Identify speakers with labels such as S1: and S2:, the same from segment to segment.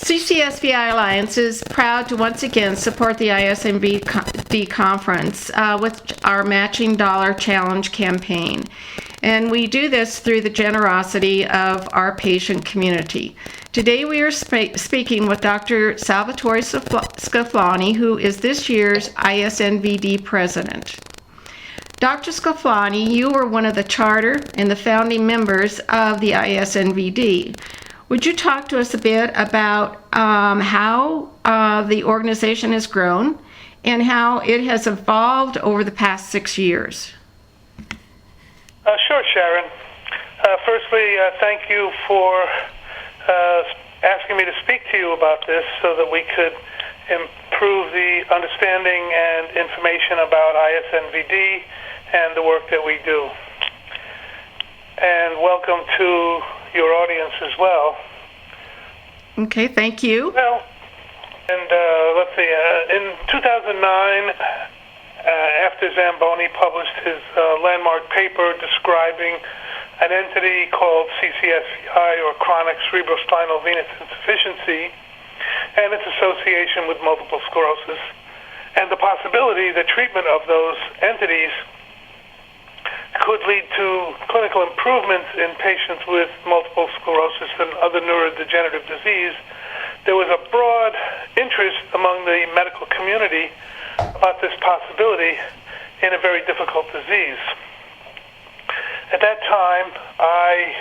S1: CCSVI Alliance is proud to once again support the ISNVD conference with our Matching Dollar Challenge campaign. And we do this through the generosity of our patient community. Today we are speaking with Dr. Salvatore Sclafani, who is this year's ISNVD President. Dr. Sclafani, you were one of the charter and the founding members of the ISNVD. Would you talk to us a bit about how the organization has grown and how it has evolved over the past 6 years?
S2: Sure, Sharon. Firstly, thank you for asking me to speak to you about this so that we could improve the understanding and information about ISNVD and the work that we do. And welcome to your audience as well.
S1: Okay, thank you.
S2: Well, and let's see, in 2009, after Zamboni published his landmark paper describing an entity called CCSVI, or chronic cerebrospinal venous insufficiency, and its association with multiple sclerosis, and the possibility that treatment of those entities could lead to clinical improvements in patients with multiple sclerosis and other neurodegenerative disease, there was a broad interest among the medical community about this possibility in a very difficult disease. At that time, I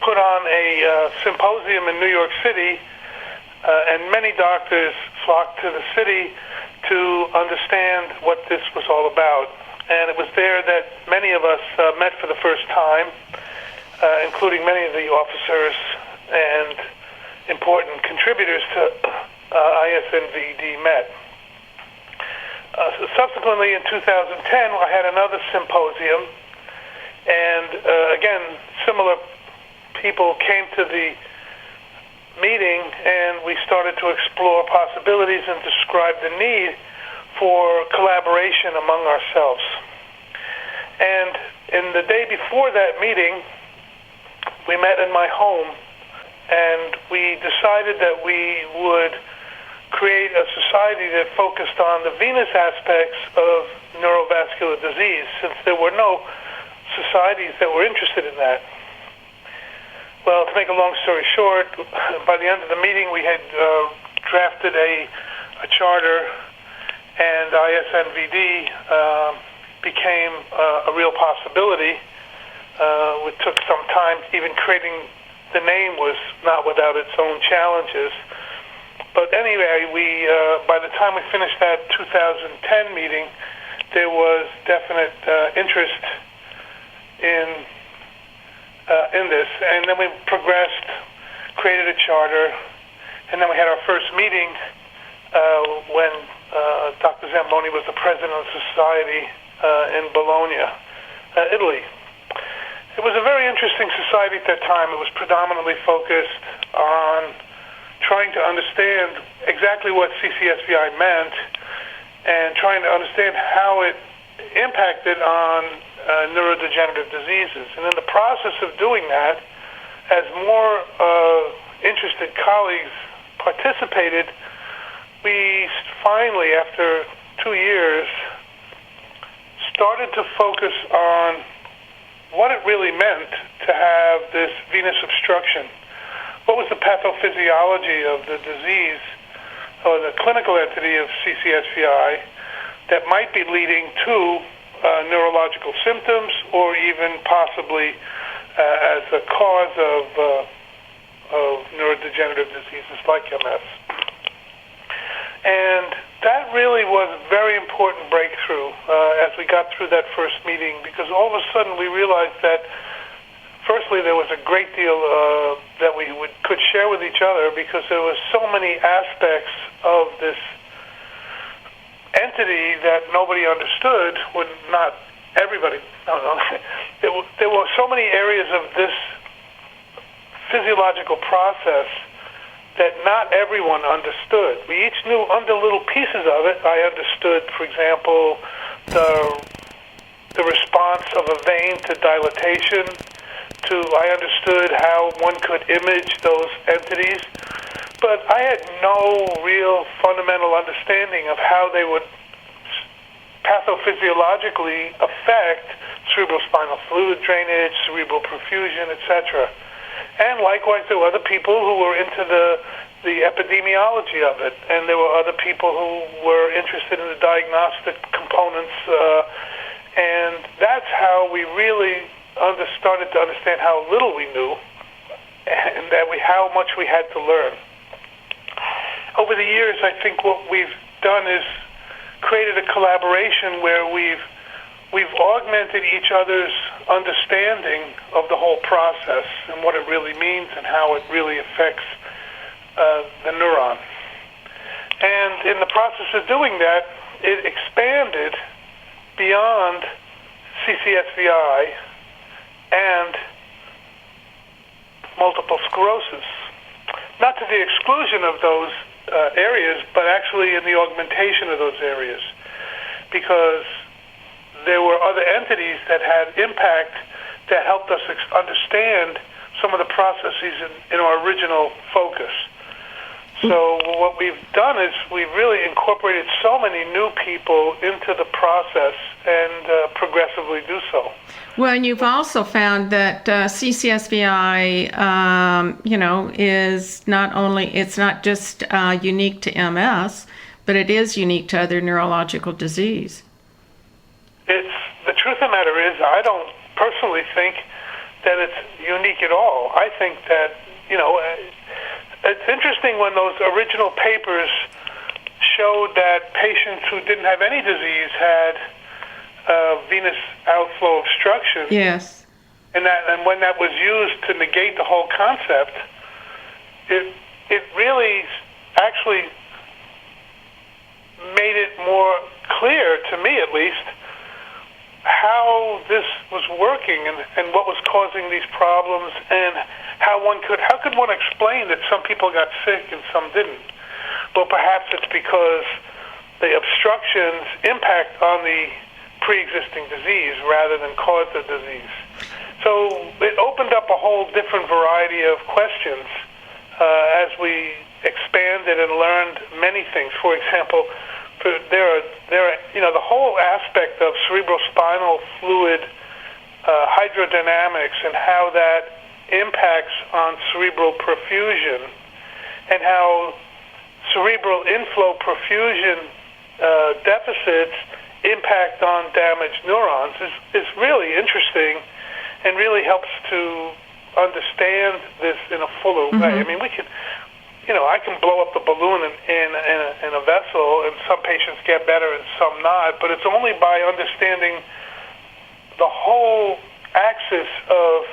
S2: put on a symposium in New York City, and many doctors flocked to the city to understand what this was all about. And it was there that many of us met for the first time, including many of the officers and important contributors to ISNVD met. Subsequently, in 2010, I had another symposium, and again, similar people came to the meeting, and we started to explore possibilities and describe the need for collaboration among ourselves. And in the day before that meeting, we met in my home, and we decided that we would create a society that focused on the venous aspects of neurovascular disease, since there were no societies that were interested in that. Well, to make a long story short, by the end of the meeting, we had drafted a charter, and ISNVD became a real possibility. It took some time. Even creating the name was not without its own challenges. But anyway, by the time we finished that 2010 meeting, there was definite interest in this, and then we progressed, created a charter, and then we had our first meeting when Dr. Zamboni was the president of the society in Bologna, Italy. It was a very interesting society at that time. It was predominantly focused on trying to understand exactly what CCSVI meant and trying to understand how it impacted on neurodegenerative diseases. And in the process of doing that, as more interested colleagues participated, we finally, after 2 years, started to focus on what it really meant to have this venous obstruction. What was the pathophysiology of the disease or the clinical entity of CCSVI that might be leading to neurological symptoms, or even possibly as a cause of neurodegenerative diseases like MS. And that really was a very important breakthrough as we got through that first meeting, because all of a sudden we realized that, firstly, there was a great deal that we could share with each other, because there were so many aspects of this entity that nobody understood. Well, not everybody. No. There were so many areas of this physiological process that not everyone understood. We each knew under little pieces of it. I understood, for example, the response of a vein to dilatation, I understood how one could image those entities, but I had no real fundamental understanding of how they would pathophysiologically affect cerebrospinal fluid drainage, cerebral perfusion, etc. And likewise, there were other people who were into the epidemiology of it, and there were other people who were interested in the diagnostic components, and that's how we really started to understand how little we knew, and how much we had to learn. Over the years, I think what we've done is created a collaboration where we've augmented each other's understanding of the whole process and what it really means and how it really affects the neuron. And in the process of doing that, it expanded beyond CCSVI and multiple sclerosis. Not to the exclusion of those areas, but actually in the augmentation of those areas, because there were other entities that had impact that helped us understand some of the processes in our original focus. So what we've done is we've really incorporated so many new people into the process and progressively do so.
S1: Well, and you've also found that CCSVI, is not only, it's not just unique to MS, but it is unique to other neurological disease.
S2: The truth of the matter is, I don't personally think that it's unique at all. I think that, it's interesting when those original papers showed that patients who didn't have any disease had venous outflow obstruction.
S1: Yes.
S2: And when that was used to negate the whole concept, it really actually made it more clear, to me at least, how this was working and what was causing these problems, and how could one explain that some people got sick and some didn't? Well, perhaps it's because the obstructions impact on the pre-existing disease rather than cause the disease. So it opened up a whole different variety of questions as we expanded and learned many things. For example, the whole aspect of cerebrospinal fluid hydrodynamics and how that impacts on cerebral perfusion, and how cerebral inflow perfusion deficits impact on damaged neurons is really interesting and really helps to understand this in a fuller way. I mean, we can, I can blow up the balloon in a vessel, and some patients get better and some not, but it's only by understanding the whole axis of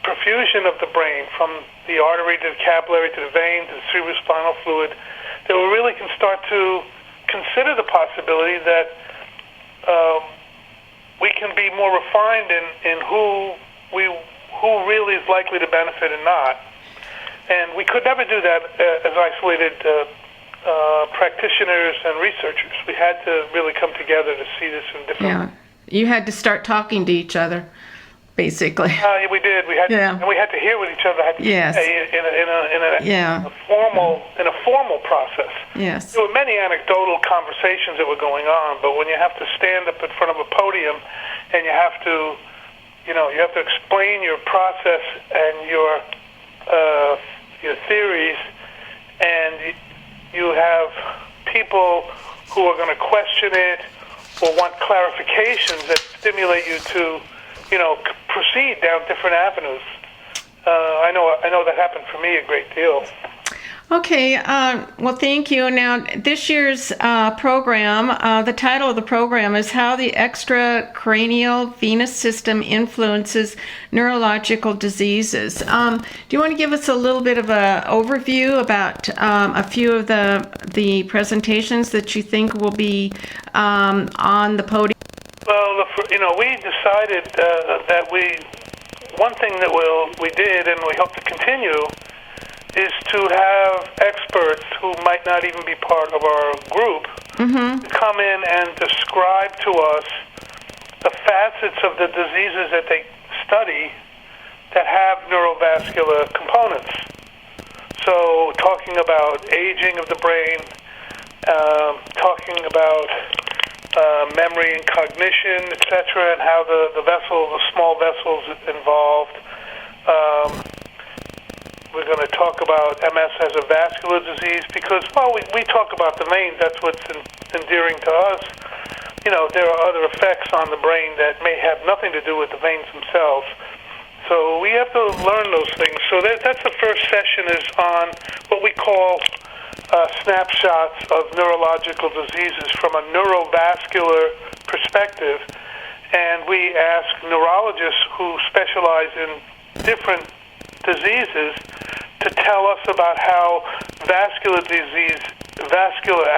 S2: perfusion of the brain, from the artery to the capillary to the vein to the cerebrospinal fluid, that we really can start to consider the possibility that we can be more refined in who really is likely to benefit and not. And we could never do that as isolated practitioners and researchers. We had to really come together to see this in different.
S1: Yeah, you had to start talking to each other, basically.
S2: We did. We had, and we had to hear what each other had to say in a formal process.
S1: Yes.
S2: There were many anecdotal conversations that were going on, but when you have to stand up in front of a podium and you have to, you have to explain your process and your theories, and you have people who are going to question it or want clarifications that stimulate you to, proceed down different avenues. I know that happened for me a great deal.
S1: Okay, well, thank you. Now, this year's program, the title of the program is How the Extracranial Venous System Influences Neurological Diseases. Do you want to give us a little bit of an overview about a few of the presentations that you think will be on the podium?
S2: Well, we decided that one thing that we did, and we hope to continue, is to have experts who might not even be part of our group come in and describe to us the facets of the diseases that they study that have neurovascular components. So talking about aging of the brain, talking about memory and cognition, etc., and how the small vessels involved. We're going to talk about MS as a vascular disease because, well, we talk about the veins. That's what's endearing to us. You know, there are other effects on the brain that may have nothing to do with the veins themselves. So we have to learn those things. So that's the first session is on what we call snapshots of neurological diseases from a neurovascular perspective. And we ask neurologists who specialize in different diseases to tell us about how vascular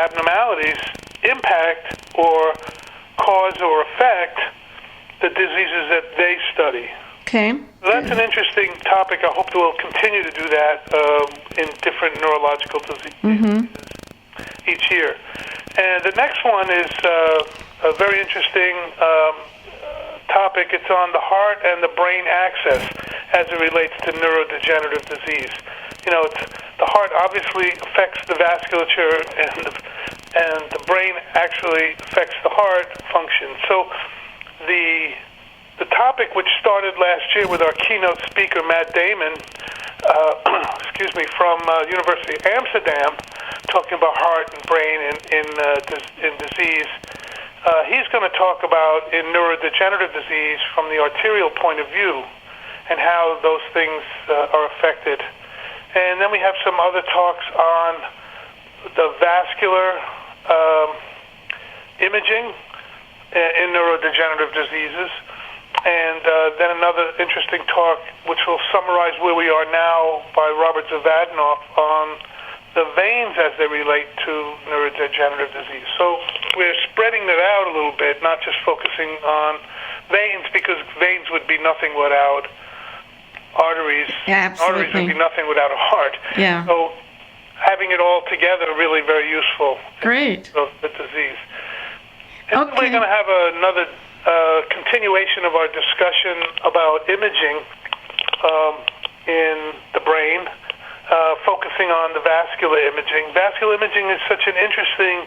S2: abnormalities impact or cause or affect the diseases that they study.
S1: Okay.
S2: So that's an interesting topic. I hope we'll continue to do that in different neurological diseases each year. And the next one is a very interesting topic. It's on the heart and the brain axis as it relates to neurodegenerative disease. You know, the heart obviously affects the vasculature, and the brain actually affects the heart function. So the topic, which started last year with our keynote speaker Matt Damon, from University of Amsterdam, talking about heart and brain in disease. He's going to talk about in neurodegenerative disease from the arterial point of view and how those things are affected. And then we have some other talks on the vascular imaging in neurodegenerative diseases. And then another interesting talk, which will summarize where we are now, by Robert Zavadanoff on the veins as they relate to neurodegenerative disease. So we're spreading it out a little bit, not just focusing on veins, because veins would be nothing without arteries.
S1: Yeah, absolutely.
S2: Arteries would be nothing without a heart.
S1: Yeah.
S2: So having it all together really very useful.
S1: Great.
S2: Of the disease. And
S1: Okay.
S2: we're going to have another continuation of our discussion about imaging in the brain, focusing on the vascular imaging. Vascular imaging is such an interesting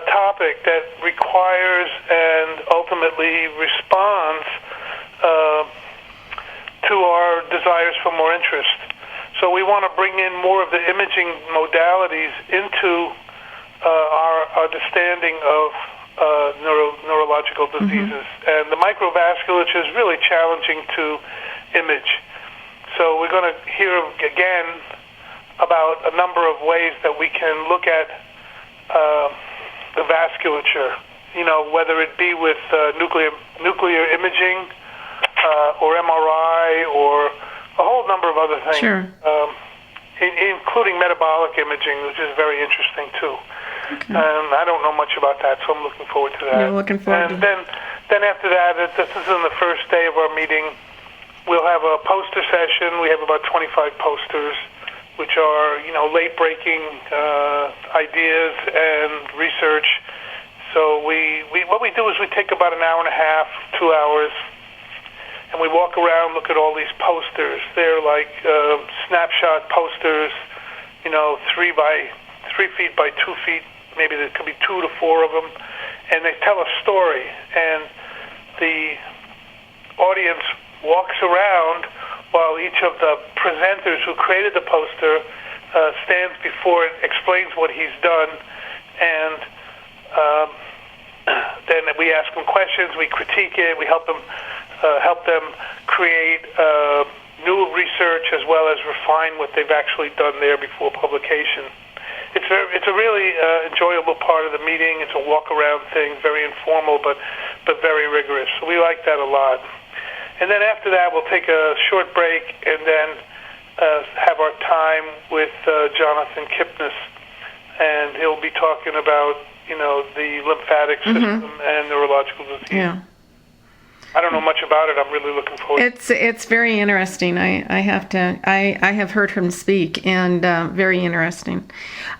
S2: topic that requires and ultimately responds to our desires for more interest. So we want to bring in more of the imaging modalities into our understanding of neurological diseases. And the microvasculature is really challenging to image. So we're going to hear again about a number of ways that we can look at the vasculature, you know, whether it be with nuclear imaging or MRI or a whole number of other things,
S1: Sure.
S2: Including metabolic imaging, which is very interesting too. Okay. I don't know much about that, so I'm looking forward to that.
S1: You're looking forward
S2: and
S1: to
S2: then after that, this is on the first day of our meeting, we'll have a poster session. We have about 25 posters, which are, you know, late-breaking ideas and research. So what we do is we take about an hour and a half, 2 hours, and we walk around, look at all these posters. They're like snapshot posters, you know, 3 feet by 2 feet. Maybe there could be 2 to 4 of them, and they tell a story. And the audience walks around while each of the presenters who created the poster stands before it, explains what he's done, and then we ask them questions, we critique it, we help them create new research as well as refine what they've actually done there before publication. It's a really enjoyable part of the meeting. It's a walk-around thing, very informal but very rigorous. So we like that a lot. And then after that, we'll take a short break and then have our time with Jonathan Kipnis, and he'll be talking about, you know, the lymphatic system and neurological disease.
S1: Yeah.
S2: I don't know much about it. I'm really looking forward.
S1: It's very interesting. I have heard him speak, and very interesting.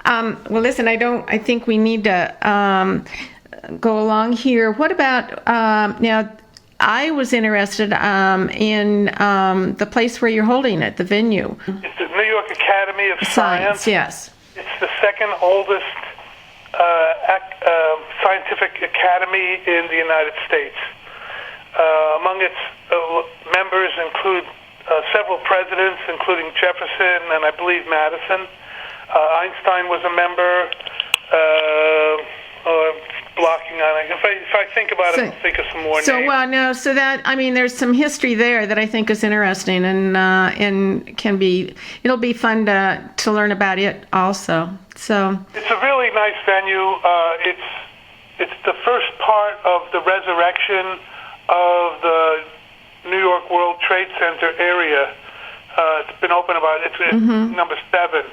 S1: Well, listen, I think we need to go along here. What about now? I was interested in the place where you're holding it, the venue.
S2: It's the New York Academy of Science.
S1: Yes.
S2: It's the second oldest scientific academy in the United States. Among its members include several presidents, including Jefferson and I believe Madison. Einstein was a member. Blocking on it. If I think about it, I'll think of some more names.
S1: So that, I mean, there's some history there that I think is interesting, and can be, it'll be fun to learn about it also. So
S2: it's a really nice venue. It's the first part of the resurrection of the New York World Trade Center area. It's been open it's number 7.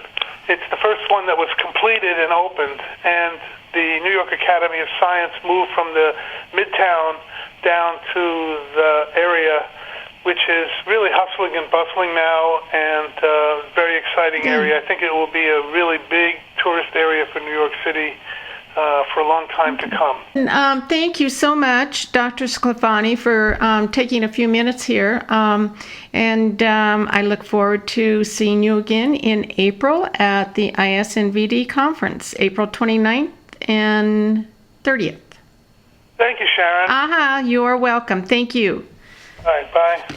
S2: It's the first one that was completed and opened, and the New York Academy of Science moved from the Midtown down to the area, which is really hustling and bustling now, and very exciting area. I think it will be a really big tourist area for New York City for a long time to come.
S1: Thank you so much, Dr. Sclafani, for taking a few minutes here. And I look forward to seeing you again in April at the ISNVD conference, April 29th and 30th.
S2: Thank you, Sharon.
S1: You are welcome. Thank you.
S2: All right, bye.